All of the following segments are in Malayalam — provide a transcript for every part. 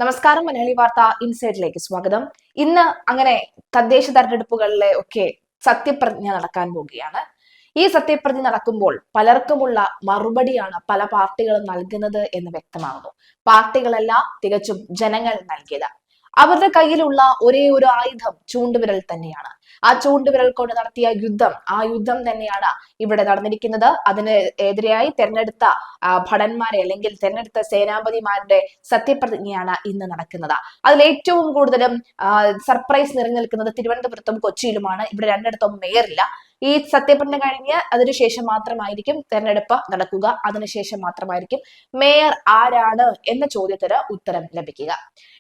നമസ്കാരം. മലയാളി വാർത്ത ഇൻസൈഡിലേക്ക് സ്വാഗതം. ഇന്ന് അങ്ങനെ തദ്ദേശ തെരഞ്ഞെടുപ്പുകളിലെ ഒക്കെ സത്യപ്രതിജ്ഞ നടക്കാൻ പോവുകയാണ്. ഈ സത്യപ്രതിജ്ഞ നടക്കുമ്പോൾ പലർക്കുമുള്ള മറുപടിയാണ് പല പാർട്ടികളും നൽകുന്നത് എന്ന് വ്യക്തമാകുന്നു. പാർട്ടികളല്ല, തികച്ചും ജനങ്ങൾ നൽകിയത്. അവരുടെ കയ്യിലുള്ള ഒരേ ഒരു ആയുധം ചൂണ്ടുവിരൽ തന്നെയാണ്. ആ ചൂണ്ടുവിരൽ കൊണ്ട് നടത്തിയ ആ യുദ്ധം തന്നെയാണ് ഇവിടെ നടന്നിരിക്കുന്നത്. അതിന് എതിരെയായി തെരഞ്ഞെടുത്ത ഭടന്മാരെ അല്ലെങ്കിൽ തെരഞ്ഞെടുത്ത സേനാപതിമാരുടെ സത്യപ്രതിജ്ഞയാണ് ഇന്ന് നടക്കുന്നത്. അതിൽ ഏറ്റവും കൂടുതലും സർപ്രൈസ് നിറഞ്ഞു നിൽക്കുന്നത് തിരുവനന്തപുരത്തും കൊച്ചിയിലുമാണ്. ഇവിടെ രണ്ടിടത്തും മേയറില്ല. ഈ സത്യപ്രതിജ്ഞ കഴിഞ്ഞ് അതിനുശേഷം മാത്രമായിരിക്കും തെരഞ്ഞെടുപ്പ് നടക്കുക. അതിനുശേഷം മാത്രമായിരിക്കും മേയർ ആരാണ് എന്ന ചോദ്യത്തിന് ഉത്തരം ലഭിക്കുക.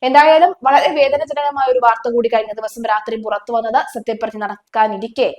എന്തായാലും വളരെ വേദനാജനകമായ ഒരു വാർത്ത കൂടി കഴിഞ്ഞ ദിവസം രാത്രി പുറത്തു വന്നത്. സത്യപ്രതിജ്ഞ നടക്കാനിരിക്കെ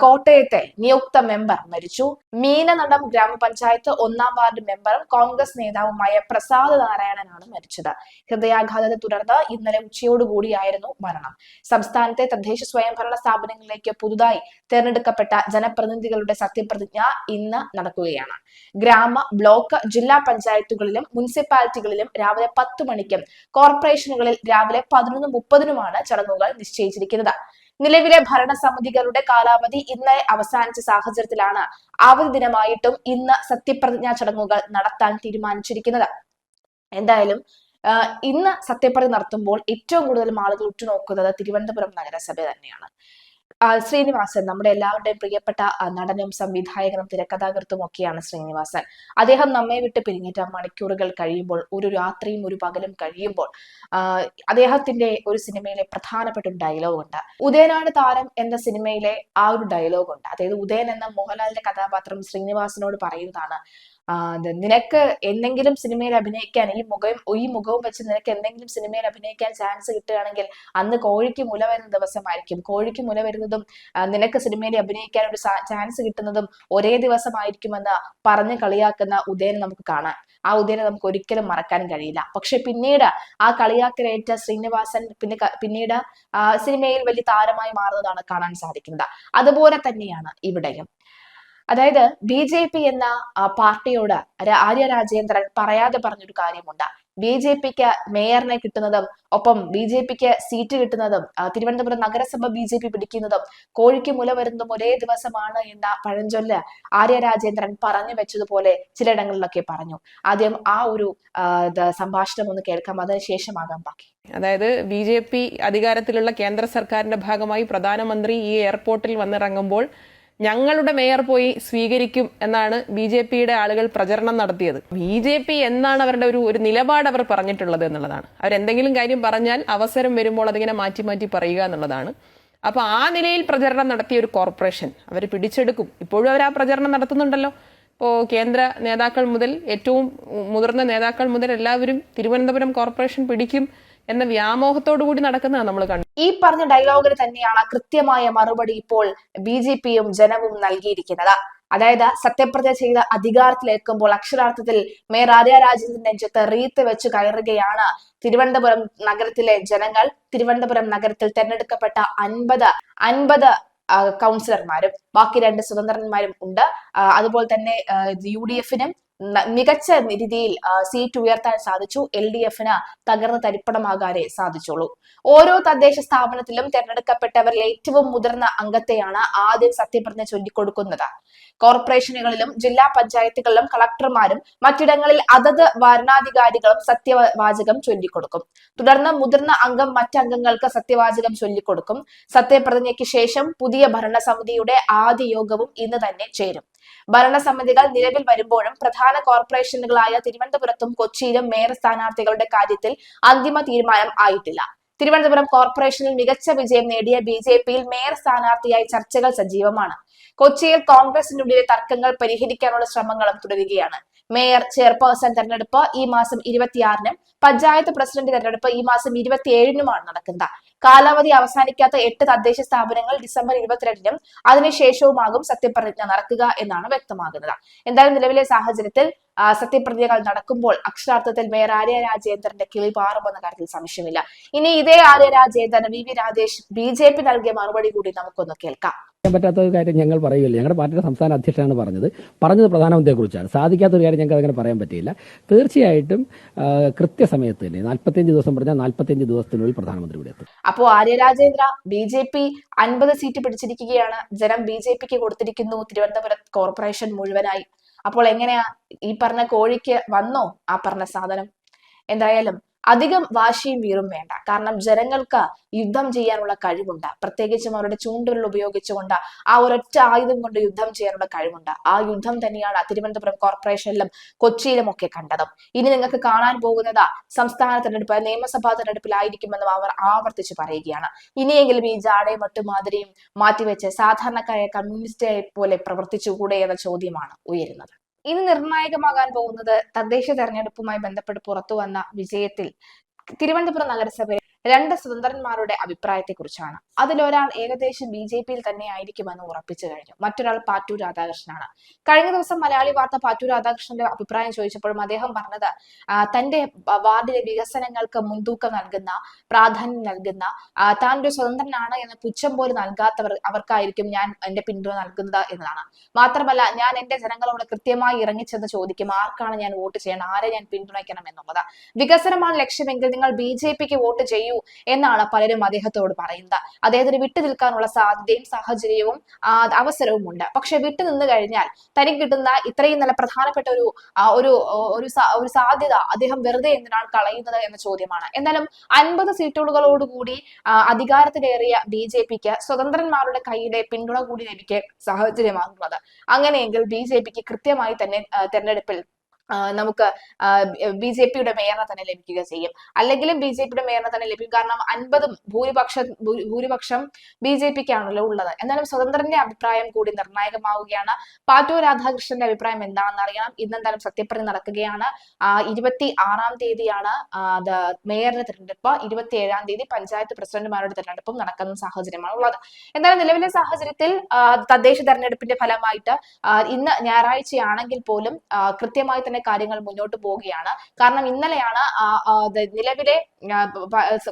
കോട്ടയത്തെ നിയുക്ത മെമ്പർ മരിച്ചു. മീനനടം ഗ്രാമപഞ്ചായത്ത് 1-ാം വാർഡ് മെമ്പറും കോൺഗ്രസ് നേതാവുമായ പ്രസാദ് നാരായണനാണ് മരിച്ചത്. ഹൃദയാഘാതത്തെ തുടർന്ന് ഇന്നലെ ഉച്ചയോടുകൂടിയായിരുന്നു മരണം. സംസ്ഥാനത്തെ തദ്ദേശ സ്വയംഭരണ സ്ഥാപനങ്ങളിലേക്ക് പുതുതായി തെരഞ്ഞെടുക്കപ്പെട്ട ജനപ്രതിനിധികളുടെ സത്യപ്രതിജ്ഞ ഇന്ന് നടക്കുകയാണ്. ഗ്രാമ, ബ്ലോക്ക്, ജില്ലാ പഞ്ചായത്തുകളിലും മുനിസിപ്പാലിറ്റികളിലും രാവിലെ 10 മണിക്കും കോർപ്പറേഷനുകളിൽ രാവിലെ 11:30-നുമാണ് ചടങ്ങുകൾ നിശ്ചയിച്ചിരിക്കുന്നത്. നിലവിലെ ഭരണസമിതികളുടെ കാലാവധി ഇന്നലെ അവസാനിച്ച സാഹചര്യത്തിലാണ് അവധി ദിനമായിട്ടും ഇന്ന് സത്യപ്രതിജ്ഞാ ചടങ്ങുകൾ നടത്താൻ തീരുമാനിച്ചിരിക്കുന്നത്. എന്തായാലും ഇന്ന് സത്യപ്രതിജ്ഞ നടത്തുമ്പോൾ ഏറ്റവും കൂടുതൽ ആളുകൾ ഉറ്റുനോക്കുന്നത് തിരുവനന്തപുരം നഗരസഭ തന്നെയാണ്. ശ്രീനിവാസൻ, നമ്മുടെ എല്ലാവരുടെയും പ്രിയപ്പെട്ട നടനും സംവിധായകനും തിരക്കഥാകൃത്തും ഒക്കെയാണ് ശ്രീനിവാസൻ. അദ്ദേഹം നമ്മെ വിട്ട് പിരിഞ്ഞിട്ട് മണിക്കൂറുകൾ കഴിയുമ്പോൾ, ഒരു രാത്രിയും ഒരു പകലും കഴിയുമ്പോൾ അദ്ദേഹത്തിന്റെ ഒരു സിനിമയിലെ പ്രധാനപ്പെട്ട ഒരു ഡയലോഗ് ഉണ്ട്. ഉദയനാണ് താരം എന്ന സിനിമയിലെ ആ ഒരു ഡയലോഗ് ഉണ്ട്. അതായത് ഉദയൻ എന്ന മോഹൻലാലിന്റെ കഥാപാത്രം ശ്രീനിവാസനോട് പറയുന്നതാണ്, നിനക്ക് എന്തെങ്കിലും സിനിമയിൽ അഭിനയിക്കാൻ ഈ മുഖവും വെച്ച് നിനക്ക് എന്തെങ്കിലും സിനിമയിൽ അഭിനയിക്കാൻ ചാൻസ് കിട്ടുകയാണെങ്കിൽ അന്ന് കോഴിക്ക് മുല വരുന്ന ദിവസമായിരിക്കും. കോഴിക്ക് മുല വരുന്നതും നിനക്ക് സിനിമയിൽ അഭിനയിക്കാൻ ഒരു ചാൻസ് കിട്ടുന്നതും ഒരേ ദിവസമായിരിക്കുമെന്ന് പറഞ്ഞ് കളിയാക്കുന്ന ഉദയൻ നമുക്ക് കാണാം. ആ ഉദയനെ നമുക്ക് ഒരിക്കലും മറക്കാൻ കഴിയില്ല. പക്ഷെ പിന്നീട് ആ കളിയാക്കലേറ്റ ശ്രീനിവാസൻ പിന്നീട് സിനിമയിൽ വലിയ താരമായി മാറുന്നതാണ് കാണാൻ സാധിക്കുന്നത്. അതുപോലെ തന്നെയാണ് ഇവിടെയും. അതായത് BJP എന്ന പാർട്ടിയോട് ആര്യ രാജേന്ദ്രൻ പറയാതെ പറഞ്ഞൊരു കാര്യമുണ്ട്. BJPക്ക് മേയറിനെ കിട്ടുന്നതും ഒപ്പം BJPക്ക് സീറ്റ് കിട്ടുന്നതും തിരുവനന്തപുരം നഗരസഭ BJP പിടിക്കുന്നതും കോഴിക്ക് മുല വരുന്നതും ഒരേ ദിവസമാണ് എന്ന പഴഞ്ചൊല്ല് ആര്യ രാജേന്ദ്രൻ പറഞ്ഞു വെച്ചതുപോലെ ചിലയിടങ്ങളിലൊക്കെ പറഞ്ഞു. ആദ്യം ആ ഒരു സംഭാഷണം ഒന്ന് കേൾക്കാം, അതിനുശേഷമാകാം ബാക്കി. അതായത് BJP അധികാരത്തിലുള്ള കേന്ദ്ര സർക്കാരിന്റെ ഭാഗമായി പ്രധാനമന്ത്രി ഈ എയർപോർട്ടിൽ വന്നിറങ്ങുമ്പോൾ ഞങ്ങളുടെ മേയർ പോയി സ്വീകരിക്കും എന്നാണ് BJPയുടെ ആളുകൾ പ്രചരണം നടത്തിയത്. BJP എന്നാണ് അവരുടെ ഒരു നിലപാട് അവർ പറഞ്ഞിട്ടുള്ളത് എന്നുള്ളതാണ്. അവരെന്തെങ്കിലും കാര്യം പറഞ്ഞാൽ അവസരം വരുമ്പോൾ അതിങ്ങനെ മാറ്റി മാറ്റി പറയുക എന്നുള്ളതാണ്. അപ്പൊ ആ നിലയിൽ പ്രചരണം നടത്തിയ ഒരു കോർപ്പറേഷൻ അവർ പിടിച്ചെടുക്കും. ഇപ്പോഴും അവർ ആ പ്രചരണം നടത്തുന്നുണ്ടല്ലോ. ഇപ്പോൾ കേന്ദ്ര നേതാക്കൾ മുതൽ ഏറ്റവും മുതിർന്ന നേതാക്കൾ മുതൽ എല്ലാവരും തിരുവനന്തപുരം കോർപ്പറേഷൻ പിടിക്കും എന്ന വ്യാമോഹത്തോടു കൂടി നടക്കുന്നതാണ് നമ്മൾ കണ്ടത്. ഈ പറഞ്ഞ ഡയലോഗിന് തന്നെയാണ് കൃത്യമായ മറുപടി ഇപ്പോൾ BJPയും ജനവും നൽകിയിരിക്കുന്നത്. അതായത് സത്യപ്രതിജ്ഞ ചെയ്ത് അധികാരത്തിലേക്കുമ്പോൾ അക്ഷരാർത്ഥത്തിൽ മേയർ ആര്യ രാജേന്ദ്രൻ നെഞ്ചത്ത് റീത്ത് വെച്ച് കയറുകയാണ് തിരുവനന്തപുരം നഗരത്തിലെ ജനങ്ങൾ. തിരുവനന്തപുരം നഗരത്തിൽ തെരഞ്ഞെടുക്കപ്പെട്ട 50 കൗൺസിലർമാരും ബാക്കി 2 സ്വതന്ത്രന്മാരും ഉണ്ട്. അതുപോലെ തന്നെ UDFനും മികച്ച രീതിയിൽ സീറ്റ് ഉയർത്താൻ സാധിച്ചു. LDFന് തകർന്ന് തരിപ്പണമാകാനേ സാധിച്ചുള്ളൂ. ഓരോ തദ്ദേശ സ്ഥാപനത്തിലും തെരഞ്ഞെടുക്കപ്പെട്ടവരിൽ ഏറ്റവും മുതിർന്ന അംഗത്തെയാണ് ആദ്യം സത്യപ്രതിജ്ഞ ചൊല്ലിക്കൊടുക്കുന്നത്. കോർപ്പറേഷനുകളിലും ജില്ലാ പഞ്ചായത്തുകളിലും കളക്ടർമാരും മറ്റിടങ്ങളിൽ അതത് ഭരണാധികാരികളും സത്യവാചകം ചൊല്ലിക്കൊടുക്കും. തുടർന്ന് മുതിർന്ന അംഗം മറ്റംഗങ്ങൾക്ക് സത്യവാചകം ചൊല്ലിക്കൊടുക്കും. സത്യപ്രതിജ്ഞയ്ക്ക് ശേഷം പുതിയ ഭരണസമിതിയുടെ ആദ്യ യോഗവും ഇന്ന് തന്നെ ചേരും. ഭരണസമിതികൾ നിലവിൽ വരുമ്പോഴും പ്രധാന കോർപ്പറേഷനുകളായ തിരുവനന്തപുരത്തും കൊച്ചിയിലും മേയർ സ്ഥാനാർത്ഥികളുടെ കാര്യത്തിൽ അന്തിമ തീരുമാനം ആയിട്ടില്ല. തിരുവനന്തപുരം കോർപ്പറേഷനിൽ മികച്ച വിജയം നേടിയ BJPയിൽ മേയർ സ്ഥാനാർത്ഥിയായി ചർച്ചകൾ സജീവമാണ്. കൊച്ചിയിൽ കോൺഗ്രസിനുള്ളിലെ തർക്കങ്ങൾ പരിഹരിക്കാനുള്ള ശ്രമങ്ങളും തുടരുകയാണ്. മേയർ, ചെയർപേഴ്സൺ തെരഞ്ഞെടുപ്പ് ഈ മാസം 26-നും പഞ്ചായത്ത് പ്രസിഡന്റ് തെരഞ്ഞെടുപ്പ് ഈ മാസം 27-നുമാണ് നടക്കുന്നത്. കാലാവധി അവസാനിക്കാത്ത 8 തദ്ദേശ സ്ഥാപനങ്ങൾ ഡിസംബർ 22-നും അതിനുശേഷവുമാകും സത്യപ്രതിജ്ഞ നടക്കുക എന്നാണ് വ്യക്തമാകുന്നത്. എന്തായാലും നിലവിലെ സാഹചര്യത്തിൽ സത്യപ്രതിജ്ഞകൾ നടക്കുമ്പോൾ അക്ഷരാർത്ഥത്തിൽ മേയർ ആര്യ രാജേന്ദ്രന്റെ കിളി പാറുമെന്ന കാര്യത്തിൽ സംശയമില്ല. ഇനി ഇതേ ആര്യ രാജേന്ദ്രൻ VV രാജേഷ് BJP നൽകിയ മറുപടി കൂടി നമുക്കൊന്ന് കേൾക്കാം. പറ്റാത്ത ഒരു കാര്യം ഞങ്ങൾ പറയുകയില്ല. ഞങ്ങളുടെ പാർട്ടിയുടെ സംസ്ഥാന അധ്യക്ഷനാണ് പറഞ്ഞത് പ്രധാനമന്ത്രിയെക്കുറിച്ചാണ്. സാധിക്കാത്തൊരു കാര്യം ഞങ്ങൾക്ക് അങ്ങനെ പറയാൻ പറ്റില്ല. തീർച്ചയായിട്ടും കൃത്യസമയത്ത് തന്നെ 45 ദിവസം പറഞ്ഞാൽ 45 ദിവസത്തിനുള്ളിൽ പ്രധാനമന്ത്രി ഇവിടെ എത്തും. അപ്പോ ആര്യ രാജേന്ദ്ര, BJP 50 സീറ്റ് പിടിച്ചിരിക്കുകയാണ്. ജനം BJPക്ക് കൊടുത്തിരിക്കുന്നു തിരുവനന്തപുരം കോർപ്പറേഷൻ മുഴുവനായി. അപ്പോൾ എങ്ങനെയാ ഈ പറഞ്ഞ കോഴിക്ക് വന്നോ ആ പറഞ്ഞ സാധനം? എന്തായാലും അധികം വാശിയും വീറും വേണ്ട. കാരണം ജനങ്ങൾക്ക് യുദ്ധം ചെയ്യാനുള്ള കഴിവുണ്ട്. പ്രത്യേകിച്ചും അവരുടെ ചൂണ്ടുവിരൽ ഉപയോഗിച്ചുകൊണ്ട് ആ ഒരൊറ്റ ആയുധം കൊണ്ട് യുദ്ധം ചെയ്യാനുള്ള കഴിവുണ്ട്. ആ യുദ്ധം തന്നെയാണ് തിരുവനന്തപുരം കോർപ്പറേഷനിലും കൊച്ചിയിലും ഒക്കെ കണ്ടതും. ഇനി നിങ്ങൾക്ക് കാണാൻ പോകുന്നത് സംസ്ഥാന തെരഞ്ഞെടുപ്പ്, നിയമസഭാ തെരഞ്ഞെടുപ്പിലായിരിക്കുമെന്നും അവർ ആവർത്തിച്ച് പറയുകയാണ്. ഇനിയെങ്കിലും ഈ ജാടയും മട്ടുമാതിരിയും മാറ്റിവെച്ച് സാധാരണക്കാരായ കമ്മ്യൂണിസ്റ്റ് പോലെ പ്രവർത്തിച്ചുകൂടെ എന്ന ചോദ്യമാണ് ഉയരുന്നത്. ഇനി നിർണായകമാകാൻ പോകുന്നത് തദ്ദേശ തെരഞ്ഞെടുപ്പുമായി ബന്ധപ്പെട്ട് പുറത്തു വന്ന വിജയത്തിൽ തിരുവനന്തപുരം നഗരസഭയിൽ 2 സ്വതന്ത്രന്മാരുടെ അഭിപ്രായത്തെ കുറിച്ചാണ്. അതിലൊരാൾ ഏകദേശം BJPയിൽ തന്നെ ആയിരിക്കുമെന്ന് ഉറപ്പിച്ചു കഴിഞ്ഞു. മറ്റൊരാൾ പാറ്റൂർ രാധാകൃഷ്ണനാണ്. കഴിഞ്ഞ ദിവസം മലയാളി വാർത്ത പാറ്റൂർ രാധാകൃഷ്ണന്റെ അഭിപ്രായം ചോദിച്ചപ്പോഴും അദ്ദേഹം പറഞ്ഞത് തന്റെ വാർഡിലെ വികസനങ്ങൾക്ക് മുൻതൂക്കം നൽകുന്ന, പ്രാധാന്യം നൽകുന്ന, താൻ ഒരു സ്വതന്ത്രനാണ് എന്ന പുച്ഛം പോലും നൽകാത്തവർ അവർക്കായിരിക്കും ഞാൻ എന്റെ പിന്തുണ നൽകുന്നത് എന്നതാണ്. മാത്രമല്ല, ഞാൻ എന്റെ ജനങ്ങളോട് കൃത്യമായി ഇറങ്ങിച്ചെന്ന് ചോദിക്കും ആർക്കാണ് ഞാൻ വോട്ട് ചെയ്യണം, ആരെ ഞാൻ പിന്തുണയ്ക്കണം എന്നുള്ളത്. വികസനമാണ് ലക്ഷ്യമെങ്കിൽ നിങ്ങൾ BJPക്ക് വോട്ട് ചെയ്യൂ എന്നാണ് പലരും അദ്ദേഹത്തോട് പറയുന്നത്. അദ്ദേഹത്തിന് വിട്ടു നിൽക്കാനുള്ള സാധ്യതയും സാഹചര്യവും അവസരവും ഉണ്ട്. പക്ഷെ വിട്ടു നിന്ന് കഴിഞ്ഞാൽ തനിക്ക് കിട്ടുന്ന ഇത്രയും നല്ല പ്രധാനപ്പെട്ട ഒരു സാധ്യത അദ്ദേഹം വെറുതെ എന്തിനാണ് കളയുന്നത് എന്ന ചോദ്യമാണ്. എന്നാലും 50 സീറ്റുകളോടുകൂടി അധികാരത്തിലേറിയ BJPക്ക് സ്വതന്ത്രന്മാരുടെ കയ്യിലെ പിന്തുണ കൂടി ലഭിക്കാൻ സാഹചര്യമാകുന്നത്. അങ്ങനെയെങ്കിൽ BJPക്ക് കൃത്യമായി തന്നെ തെരഞ്ഞെടുപ്പിൽ നമുക്ക് BJPയുടെ മേയറിനെ തന്നെ ലഭിക്കുക ചെയ്യും. അല്ലെങ്കിലും BJPയുടെ മേയറിനെ തന്നെ ലഭിക്കും. കാരണം 50 ഭൂരിപക്ഷം BJPക്കാണല്ലോ ഉള്ളത്. എന്നാലും സ്വതന്ത്രന്റെ അഭിപ്രായം കൂടി നിർണായകമാവുകയാണ്. പാറ്റൂർ രാധാകൃഷ്ണന്റെ അഭിപ്രായം എന്താണെന്ന് അറിയണം. ഇന്നെന്തായാലും സത്യപ്രതിജ്ഞ നടക്കുകയാണ്. 26-ാം തീയതിയാണ് മേയറിന്റെ തിരഞ്ഞെടുപ്പ്. 27-ാം തീയതി പഞ്ചായത്ത് പ്രസിഡന്റുമാരുടെ തിരഞ്ഞെടുപ്പും നടക്കുന്ന സാഹചര്യമാണ് ഉള്ളത്. എന്തായാലും നിലവിലെ സാഹചര്യത്തിൽ തദ്ദേശ തെരഞ്ഞെടുപ്പിന്റെ ഫലമായിട്ട് ഇന്ന് ഞായറാഴ്ചയാണെങ്കിൽ പോലും കൃത്യമായി തന്നെ കാര്യങ്ങൾ മുന്നോട്ട് പോവുകയാണ്. കാരണം ഇന്നലെയാണ് നിലവിലെ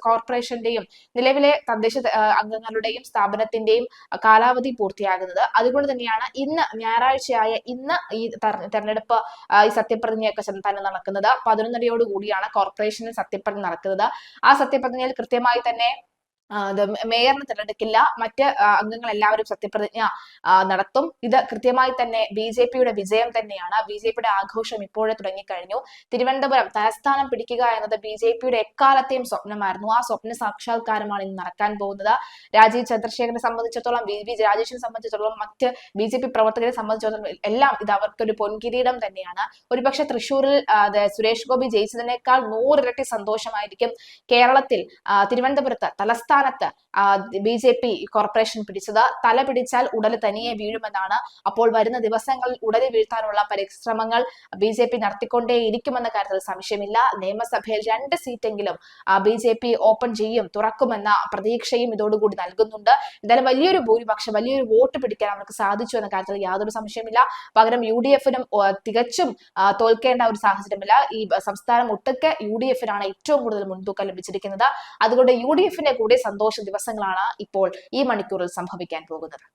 കോർപ്പറേഷന്റെയും നിലവിലെ തദ്ദേശ അംഗങ്ങളുടെയും സ്ഥാപനത്തിന്റെയും കാലാവധി പൂർത്തിയാകുന്നത്. അതുകൊണ്ട് തന്നെയാണ് ഇന്ന് ഞായറാഴ്ചയായ ഇന്ന് ഈ തെരഞ്ഞെടുപ്പ്, ഈ സത്യപ്രതിജ്ഞയൊക്കെ തന്നെ നടക്കുന്നത്. 11:30 കൂടിയാണ് കോർപ്പറേഷനിൽ സത്യപ്രതിജ്ഞ നടക്കുന്നത്. ആ സത്യപ്രതിജ്ഞയിൽ കൃത്യമായി തന്നെ മേയറിനെ തിരഞ്ഞെടുക്കില്ല, മറ്റ് അംഗങ്ങൾ എല്ലാവരും സത്യപ്രതിജ്ഞ നടത്തും. ഇത് കൃത്യമായി തന്നെ BJPയുടെ വിജയം തന്നെയാണ്. BJPയുടെ ആഘോഷം ഇപ്പോഴേ തുടങ്ങിക്കഴിഞ്ഞു. തിരുവനന്തപുരം തലസ്ഥാനം പിടിക്കുക എന്നത് BJPയുടെ എക്കാലത്തെയും സ്വപ്നമായിരുന്നു. ആ സ്വപ്ന സാക്ഷാത്കാരമാണ് ഇന്ന് നടക്കാൻ പോകുന്നത്. രാജീവ് ചന്ദ്രശേഖരനെ സംബന്ധിച്ചിടത്തോളം, രാജേഷിനെ സംബന്ധിച്ചിടത്തോളം, മറ്റ് BJP പ്രവർത്തകരെ സംബന്ധിച്ചിടത്തോളം എല്ലാം ഇത് അവർക്കൊരു പൊൻകിരീടം തന്നെയാണ്. ഒരുപക്ഷെ തൃശ്ശൂരിൽ സുരേഷ് ഗോപി ജയിച്ചതിനേക്കാൾ 100 ഇരട്ടി സന്തോഷമായിരിക്കും കേരളത്തിൽ തിരുവനന്തപുരത്ത് തലസ്ഥാനത്ത് BJP കോർപ്പറേഷൻ പിടിച്ചത്. തല പിടിച്ചാൽ ഉടൽ തനിയെ വീഴുമെന്നാണ്. അപ്പോൾ വരുന്ന ദിവസങ്ങളിൽ ഉടനെ വീഴ്ത്താനുള്ള പരിശ്രമങ്ങൾ BJP നടത്തിക്കൊണ്ടേയിരിക്കുമെന്ന കാര്യത്തിൽ സംശയമില്ല. നിയമസഭയിൽ 2 സീറ്റെങ്കിലും BJP ഓപ്പൺ ചെയ്യും, തുറക്കുമെന്ന പ്രതീക്ഷയും ഇതോടുകൂടി നൽകുന്നുണ്ട്. എന്തായാലും വലിയൊരു ഭൂരിപക്ഷം, വലിയൊരു വോട്ട് പിടിക്കാൻ അവർക്ക് സാധിച്ചു എന്ന കാര്യത്തിൽ യാതൊരു സംശയമില്ല. പകരം UDFനും തികച്ചും തോൽക്കേണ്ട ഒരു സാഹചര്യമില്ല. ഈ സംസ്ഥാനം ഒട്ടുക്കെ UDFനാണ് ഏറ്റവും കൂടുതൽ മുൻതൂക്കം ലഭിച്ചിരിക്കുന്നത്. അതുകൊണ്ട് UDFന്റെ കൂടി സന്തോഷ ദിവസങ്ങളാണ് ഇപ്പോൾ ഈ മണിക്കൂറിൽ സംഭവിക്കാൻ പോകുന്നത്.